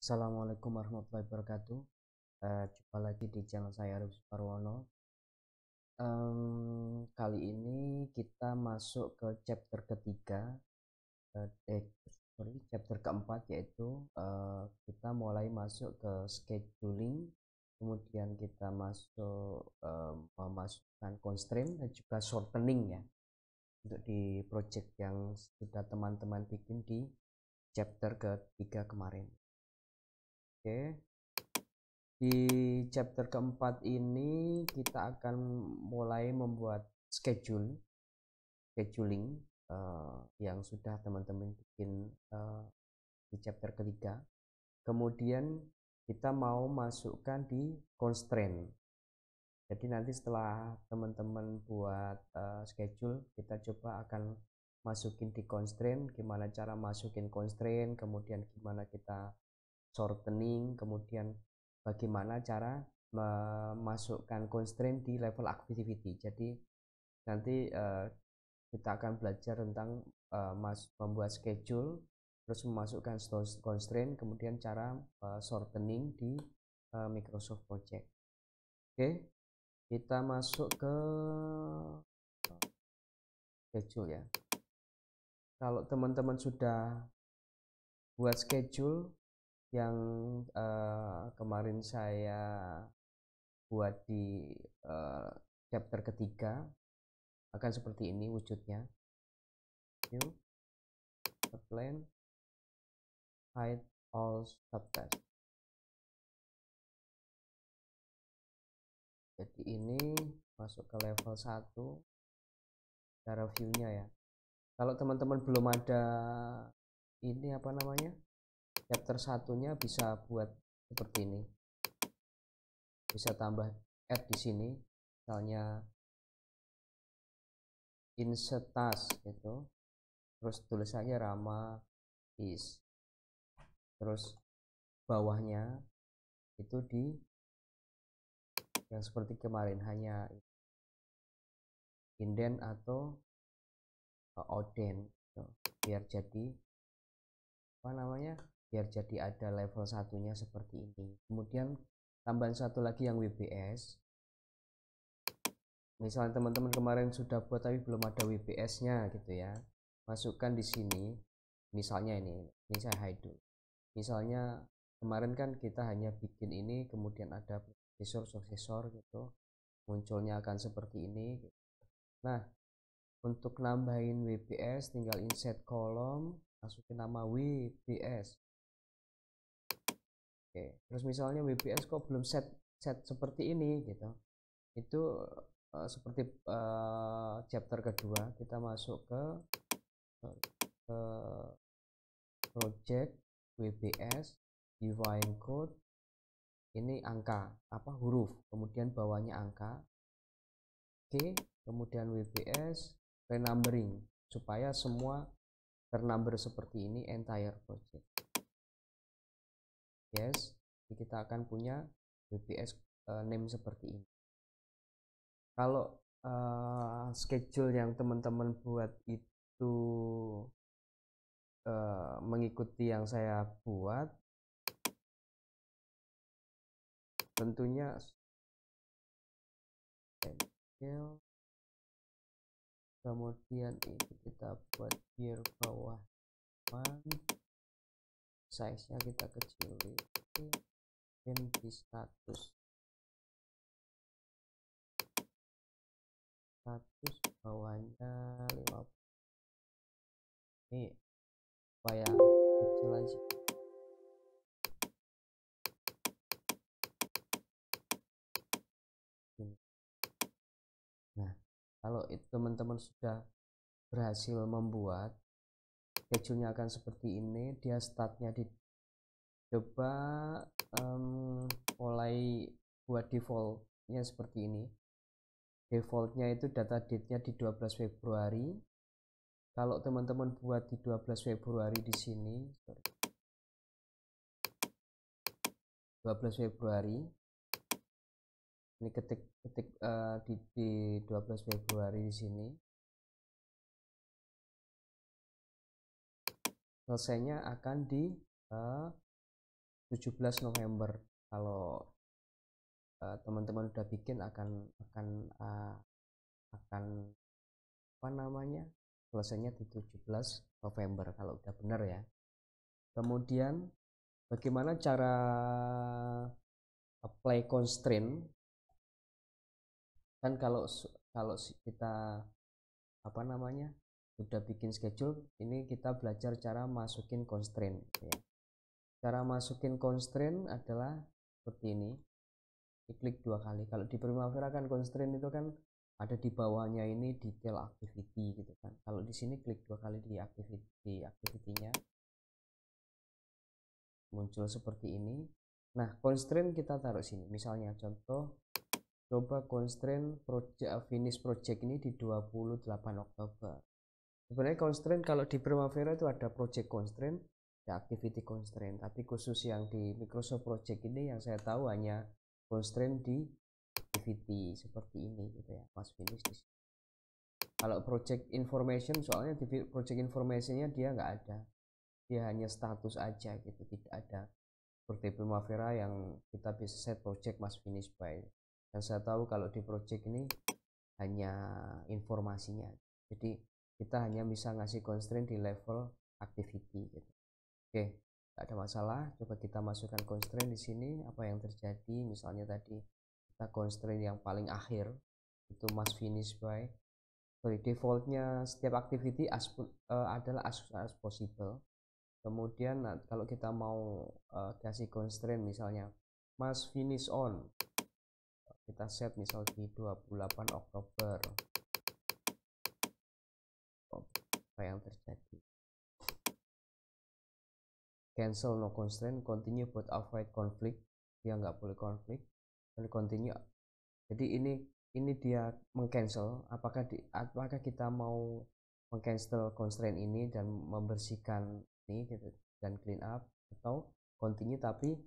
Assalamualaikum warahmatullahi wabarakatuh. Jumpa lagi di channel saya Arif Parwono. Kali ini kita masuk ke chapter ketiga, chapter keempat, yaitu kita mulai masuk ke scheduling. Kemudian kita masuk memasukkan constraint dan juga shortening ya, untuk di project yang sudah teman-teman bikin di chapter ketiga kemarin. Oke. Di chapter keempat ini kita akan mulai membuat scheduling yang sudah teman-teman bikin di chapter ketiga. Kemudian kita mau masukkan di constraint. Jadi nanti setelah teman-teman buat schedule, kita coba akan masukin di constraint. Gimana cara masukin constraint, kemudian gimana kita shortening, kemudian bagaimana cara memasukkan constraint di level activity. Jadi nanti kita akan belajar tentang membuat schedule, terus memasukkan constraint, kemudian cara shortening di Microsoft Project. Oke, kita masuk ke schedule ya. Kalau teman-teman sudah buat schedule yang kemarin saya buat di chapter ketiga, akan seperti ini wujudnya. New plan, hide all subtask. Jadi ini masuk ke level 1 cara view-nya ya. Kalau teman-teman belum ada ini apa namanya, chapter satunya, bisa buat seperti ini. Bisa tambah add di sini, misalnya insert task gitu. Terus tulisannya Rama is. Terus bawahnya itu di yang seperti kemarin, hanya indent atau oden gitu. Biar jadi apa namanya, biar jadi ada level satunya seperti ini. Kemudian tambahan satu lagi yang WBS. Misalnya teman-teman kemarin sudah buat tapi belum ada WBS nya gitu ya, masukkan di sini. Misalnya ini saya hide dulu. Misalnya kemarin kan kita hanya bikin ini, kemudian ada suksesor gitu, munculnya akan seperti ini. Nah, untuk nambahin WBS tinggal insert kolom, masukin nama WBS. Oke, terus misalnya WBS kok belum set seperti ini gitu, itu seperti chapter kedua, kita masuk ke project WBS define code. Ini angka apa, huruf, kemudian bawahnya angka. Oke, kemudian WBS renumbering supaya semua ternumber seperti ini entire project. Yes, kita akan punya WBS name seperti ini. Kalau schedule yang teman-teman buat itu mengikuti yang saya buat, tentunya kemudian ini kita buat here bawah, size nya kita kecilin, dan di status bawahnya 50. Ini supaya kecil aja. Nah, kalau itu teman-teman sudah berhasil membuat, schedule-nya akan seperti ini. Dia startnya di coba mulai buat defaultnya seperti ini. Defaultnya itu data date-nya di 12 Februari. Kalau teman-teman buat di 12 Februari di sini, 12 Februari, ini ketik di 12 Februari di sini, selesainya akan di 17 November. Kalau teman-teman udah bikin akan apa namanya, selesainya di 17 November kalau udah benar ya. Kemudian bagaimana cara apply constraint? Kan kalau kita apa namanya udah bikin schedule, ini kita belajar cara masukin constraint ya. Cara masukin constraint adalah seperti ini. Diklik 2 kali. Kalau di Primavera kan constraint itu kan ada di bawahnya ini detail activity gitu kan. Kalau di sini klik 2 kali di activity-nya, muncul seperti ini. Nah, constraint kita taruh sini. Misalnya contoh, coba constraint finish project ini di 28 Oktober. Sebenarnya constraint kalau di Primavera itu ada project constraint, ada activity constraint. Tapi khusus yang di Microsoft Project ini yang saya tahu hanya constraint di activity seperti ini gitu ya, pas finish di sini. Kalau project information, soalnya di project informationnya dia nggak ada, dia hanya status aja gitu, tidak ada seperti Primavera yang kita bisa set project must finish by. Dan saya tahu kalau di project ini hanya informasinya, jadi kita hanya bisa ngasih constraint di level activity gitu. Oke, nggak ada masalah. Coba kita masukkan constraint di sini. Apa yang terjadi? Misalnya tadi kita constraint yang paling akhir itu must finish by. Defaultnya setiap activity adalah as soon as possible. Kemudian kalau kita mau kasih constraint misalnya must finish on, kita set misal di 28 Oktober. Apa yang terjadi? Cancel no constraint, continue but avoid conflict. Dia nggak boleh konflik. Dan continue. Jadi ini dia mengcancel. Apakah kita mau mengcancel constraint ini dan membersihkan ini gitu, dan clean up, atau continue tapi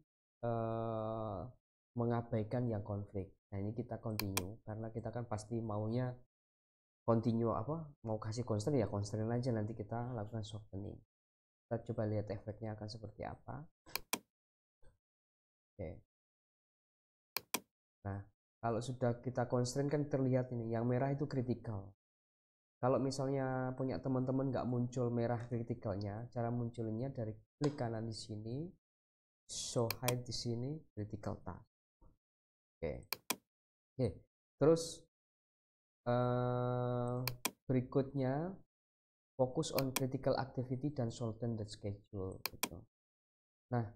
mengabaikan yang konflik. Nah, ini kita continue karena kita kan pasti maunya continue, mau kasih constraint ya constraint aja, nanti kita lakukan shortening. Kita coba lihat efeknya akan seperti apa. Oke. Nah, kalau sudah kita constraint kan terlihat ini yang merah itu critical. Kalau misalnya punya teman-teman nggak muncul merah kritikalnya, cara munculnya dari klik kanan di sini, show hide di sini, critical task. Oke. Terus berikutnya fokus on critical activity dan shorten the schedule gitu. Nah,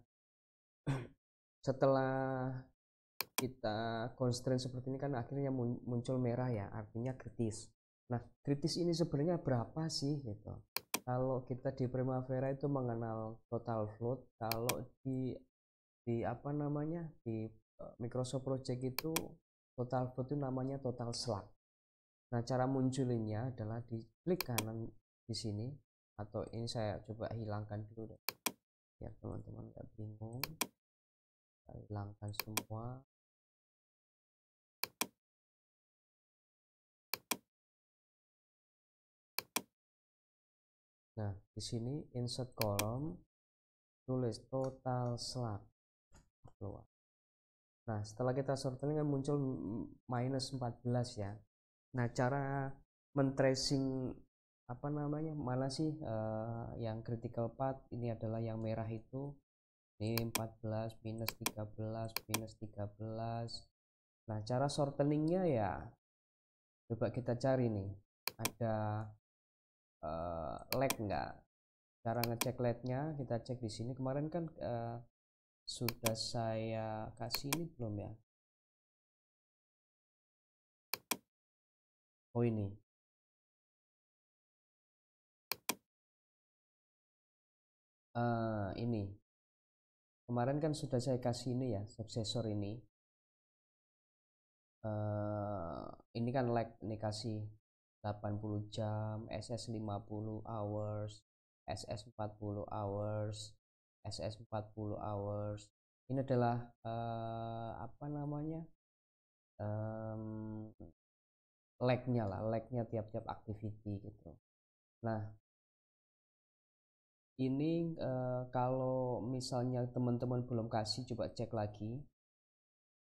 setelah kita constraint seperti ini kan akhirnya muncul merah ya, artinya kritis. Nah, kritis ini sebenarnya berapa sih gitu. Kalau kita di Primavera itu mengenal total float, kalau di apa namanya di Microsoft Project itu total float itu namanya total slug. Nah, cara munculinnya adalah di klik kanan di sini, atau ini saya coba hilangkan dulu deh biar teman-teman nggak bingung. Saya hilangkan semua. Nah, di sini insert column, tulis total slug keluar. Nah, setelah kita sorting kan muncul minus 14 ya. Nah, cara mentracing apa namanya, mana sih yang critical path, ini adalah yang merah itu. Ini 14 minus 13 minus 13. Nah, cara shorteningnya ya coba kita cari nih, ada lag enggak. Cara ngecek lagnya kita cek di sini. Kemarin kan sudah saya kasih ini belum ya? Oh, ini ini kemarin kan sudah saya kasih ini ya, successor ini. Ini kan lag, ini kasih 80 jam, SS 50 hours, SS 40 hours, SS 40 hours. Ini adalah apa namanya, lagnya lah, lagnya tiap-tiap activity gitu. Nah, Ini kalau misalnya teman-teman belum kasih, coba cek lagi.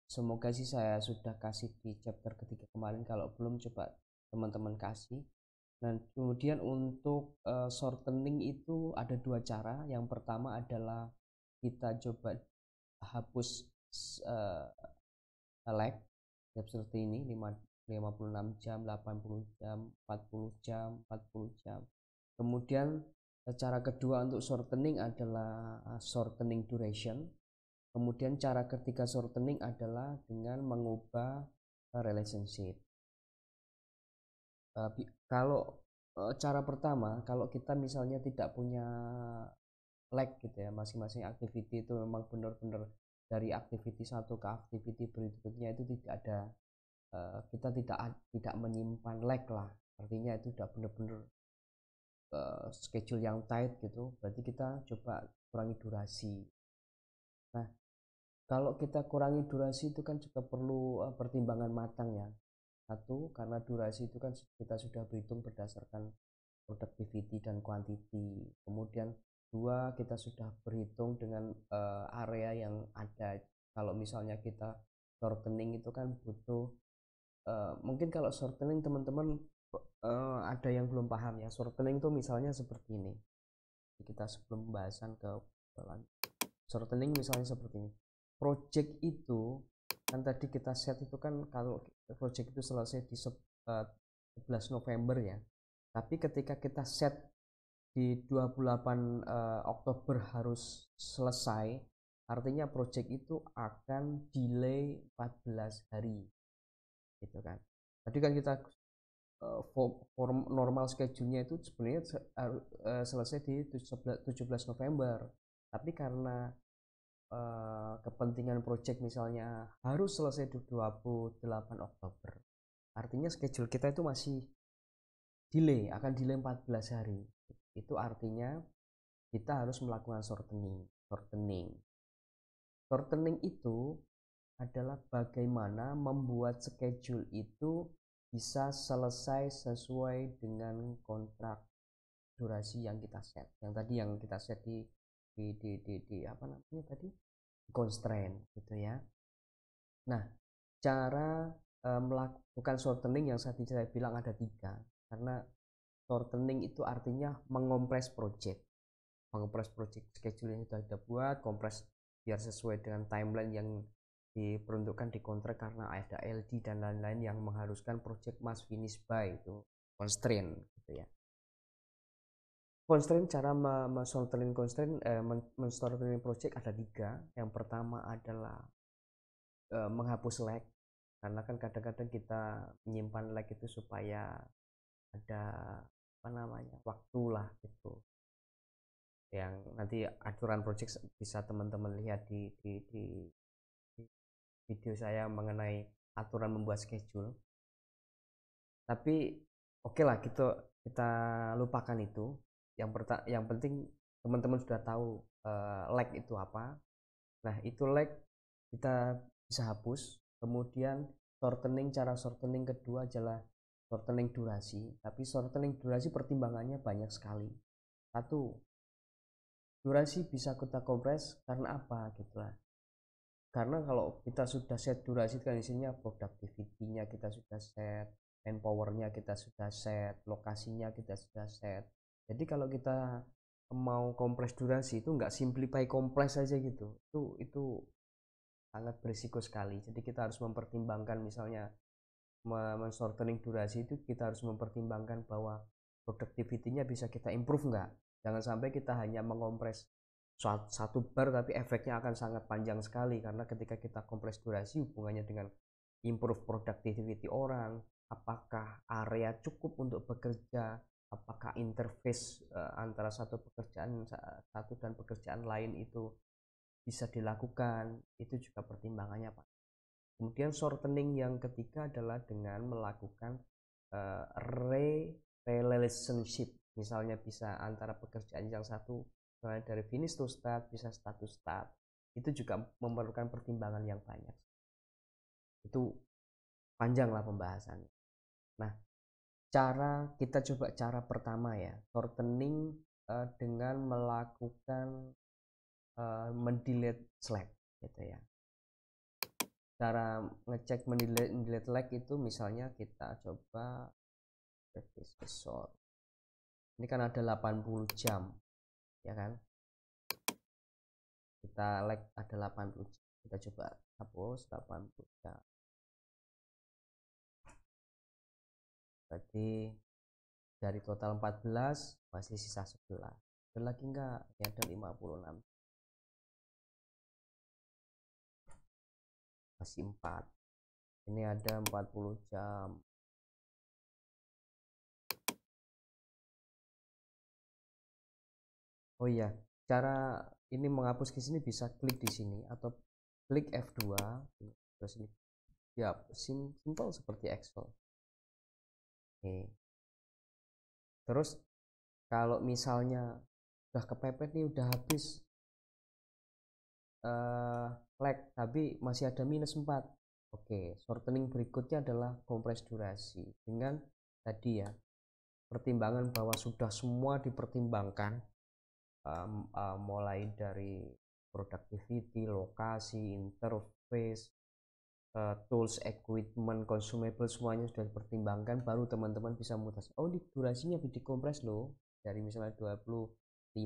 Semoga sih saya sudah kasih di chapter ketiga kemarin. Kalau belum, coba teman-teman kasih. Dan kemudian untuk shortening itu ada dua cara. Yang pertama adalah kita coba hapus lag ya, seperti ini 56 jam, 80 jam, 40 jam, 40 jam. Kemudian cara kedua untuk shortening adalah shortening duration. Kemudian cara ketiga shortening adalah dengan mengubah relationship. Kalau cara pertama, kalau kita misalnya tidak punya lag gitu ya, masing-masing activity itu memang benar-benar dari activity satu ke activity berikutnya itu tidak ada, kita tidak menyimpan lag lah, artinya itu udah benar-benar schedule yang tight gitu, berarti kita coba kurangi durasi. Nah, kalau kita kurangi durasi itu kan juga perlu pertimbangan matang ya. Satu, karena durasi itu kan kita sudah berhitung berdasarkan productivity dan quantity. Kemudian dua, kita sudah berhitung dengan area yang ada. Kalau misalnya kita shortening itu kan butuh, mungkin kalau shortening teman-teman ada yang belum paham ya. Shortening itu misalnya seperti ini. Kita sebelum pembahasan ke shortening misalnya seperti ini. Project itu kan tadi kita set itu kan kalau project itu selesai di 11 November ya. Tapi ketika kita set di 28 Oktober harus selesai, artinya project itu akan delay 14 hari gitu kan. Tadi kan kita normal schedule-nya itu sebenarnya selesai di 17 November. Tapi karena kepentingan project misalnya harus selesai di 28 Oktober, artinya schedule kita itu masih akan delay 14 hari. Itu artinya kita harus melakukan shortening itu adalah bagaimana membuat schedule itu bisa selesai sesuai dengan kontrak durasi yang kita set, yang tadi yang kita set di apa namanya tadi, constraint gitu ya. Nah, cara melakukan shortening yang tadi saya bilang ada tiga, karena shortening itu artinya mengompres project schedule yang sudah kita buat, kompres biar sesuai dengan timeline yang diperuntukkan di kontrak, karena ada LD dan lain-lain yang mengharuskan project must finish by, itu constraint gitu ya. Constraint, cara men-shortening project ada tiga. Yang pertama adalah menghapus lag, karena kan kadang-kadang kita menyimpan lag itu supaya ada apa namanya waktu lah gitu, yang nanti aturan project bisa teman-teman lihat di video saya mengenai aturan membuat schedule. Tapi oke lah gitu, kita lupakan itu. Yang penting teman-teman sudah tahu lag itu apa. Nah, itu lag kita bisa hapus. Kemudian cara shortening kedua adalah shortening durasi. Tapi shortening durasi pertimbangannya banyak sekali. Satu, durasi bisa kita kompres karena apa gitu lah. Karena kalau kita sudah set durasi kan isinya productivity-nya kita sudah set, manpower-nya kita sudah set, lokasinya kita sudah set. Jadi kalau kita mau kompres durasi itu nggak simplify kompres aja gitu. Itu sangat berisiko sekali. Jadi kita harus mempertimbangkan, misalnya men-shortening durasi itu kita harus mempertimbangkan bahwa productivity-nya bisa kita improve nggak. Jangan sampai kita hanya mengompres satu bar tapi efeknya akan sangat panjang sekali, karena ketika kita kompres durasi hubungannya dengan improve productivity orang, apakah area cukup untuk bekerja, apakah interface antara satu dan pekerjaan lain itu bisa dilakukan, itu juga pertimbangannya Pak. Kemudian shortening yang ketiga adalah dengan melakukan relationship, misalnya bisa antara pekerjaan yang satu, misalnya dari finish to start bisa start to start, itu juga memerlukan pertimbangan yang banyak. Itu panjang lah pembahasannya. Nah, kita coba cara pertama ya, shortening dengan melakukan mendelete Slack gitu ya. Cara ngecek mendelete Slack itu misalnya kita coba ini kan ada 80 jam ya kan, kita lag ada 80 jam, kita coba hapus 80 jam, berarti dari total 14 masih sisa 11, ada lagi enggak, ini ada 56, masih 4, ini ada 40 jam. Oh iya, cara ini menghapus di sini bisa klik di sini atau klik F2 terus ini ya simple seperti Excel. Oke. Terus kalau misalnya udah kepepet nih, udah habis lag tapi masih ada -4. Oke, shortening berikutnya adalah kompres durasi dengan tadi ya, pertimbangan bahwa sudah semua dipertimbangkan, mulai dari productivity, lokasi, interface, tools, equipment, consumable, semuanya sudah dipertimbangkan, baru teman-teman bisa memutuskan, oh di durasinya dikompres loh, dari misalnya 25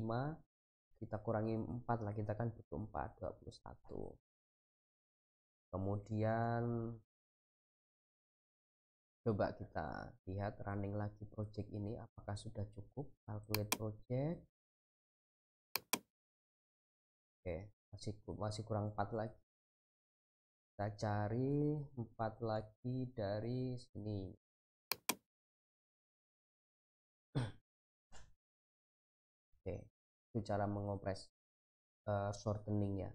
kita kurangi 4 lah, kita kan butuh 4, 21. Kemudian coba kita lihat running lagi project ini apakah sudah cukup, calculate project. Oke, masih kurang 4 lagi, kita cari 4 lagi dari sini. Oke, itu cara mengopres shortening ya.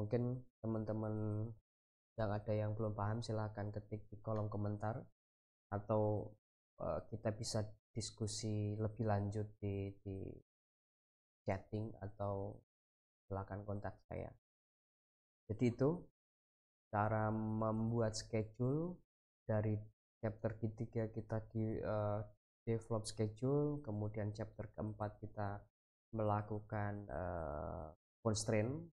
Mungkin teman-teman yang ada yang belum paham silahkan ketik di kolom komentar, atau kita bisa diskusi lebih lanjut di chatting, atau silahkan kontak saya. Jadi itu cara membuat schedule. Dari chapter ketiga kita di develop schedule, kemudian chapter keempat kita melakukan constraint,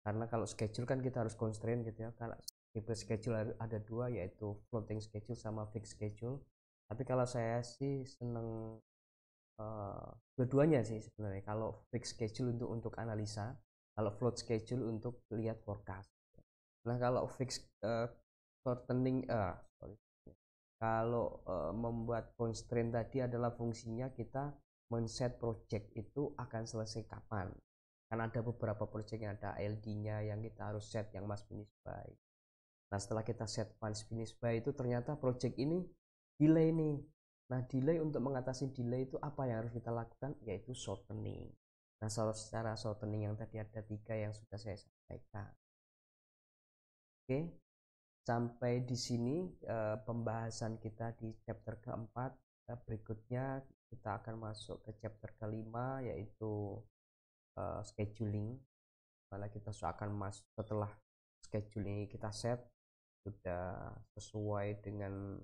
karena kalau schedule kan kita harus constraint gitu ya, karena tipe schedule ada dua, yaitu floating schedule sama fixed schedule, tapi kalau saya sih seneng dua-duanya sih sebenarnya. Kalau fixed schedule untuk analisa, kalau float schedule untuk lihat forecast. Nah kalau fixed shortening sorry, kalau membuat constraint tadi adalah fungsinya kita men-set project itu akan selesai kapan, kan ada beberapa project yang ada ALD-nya yang kita harus set yang must finish by. Nah setelah kita set must finish by itu ternyata project ini delay nih. Nah delay, untuk mengatasi delay itu apa yang harus kita lakukan, yaitu shortening. Nah secara shortening yang tadi ada 3 yang sudah saya sampaikan. Oke, sampai di sini pembahasan kita di chapter keempat. Berikutnya kita akan masuk ke chapter kelima, yaitu scheduling. Mana kita akan masuk setelah scheduling kita set sudah sesuai dengan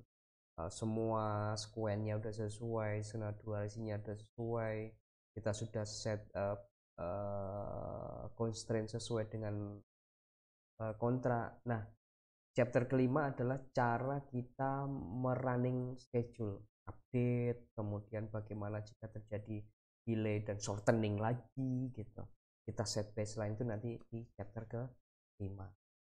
semua square-nya udah sesuai, durasinya udah sesuai, kita sudah set constraint sesuai dengan kontrak. Nah chapter kelima adalah cara kita merunning schedule, update, kemudian bagaimana jika terjadi delay dan shortening lagi gitu. Kita set baseline itu nanti di chapter ke-5.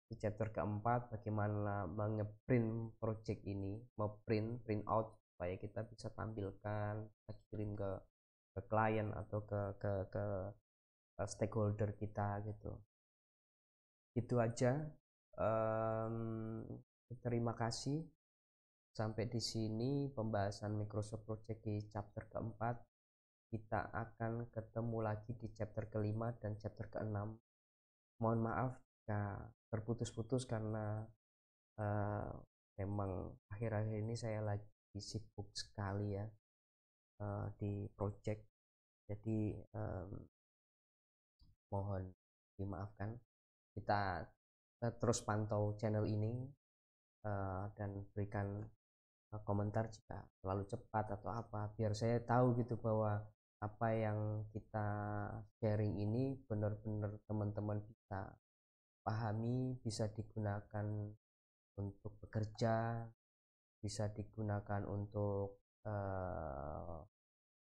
Di chapter keempat bagaimana mengeprint project ini, print out supaya kita bisa tampilkan, kita kirim ke klien atau ke stakeholder kita gitu. Itu aja. Terima kasih. Sampai di sini pembahasan Microsoft Project di chapter keempat. Kita akan ketemu lagi di chapter kelima dan chapter keenam. Mohon maaf jika terputus-putus karena memang akhir-akhir ini saya lagi sibuk sekali ya di project. Jadi mohon dimaafkan. Kita terus pantau channel ini dan berikan komentar jika terlalu cepat atau apa, biar saya tahu gitu bahwa apa yang kita sharing ini benar-benar teman-teman bisa pahami, bisa digunakan untuk bekerja, bisa digunakan untuk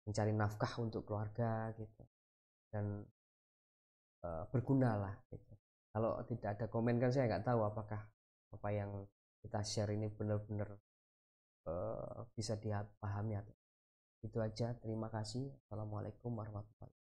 mencari nafkah untuk keluarga gitu, dan berguna lah gitu. Kalau tidak ada komen kan saya nggak tahu apakah apa yang kita share ini benar-benar bisa dipahami atau itu aja. Terima kasih. Assalamualaikum warahmatullahi wabarakatuh.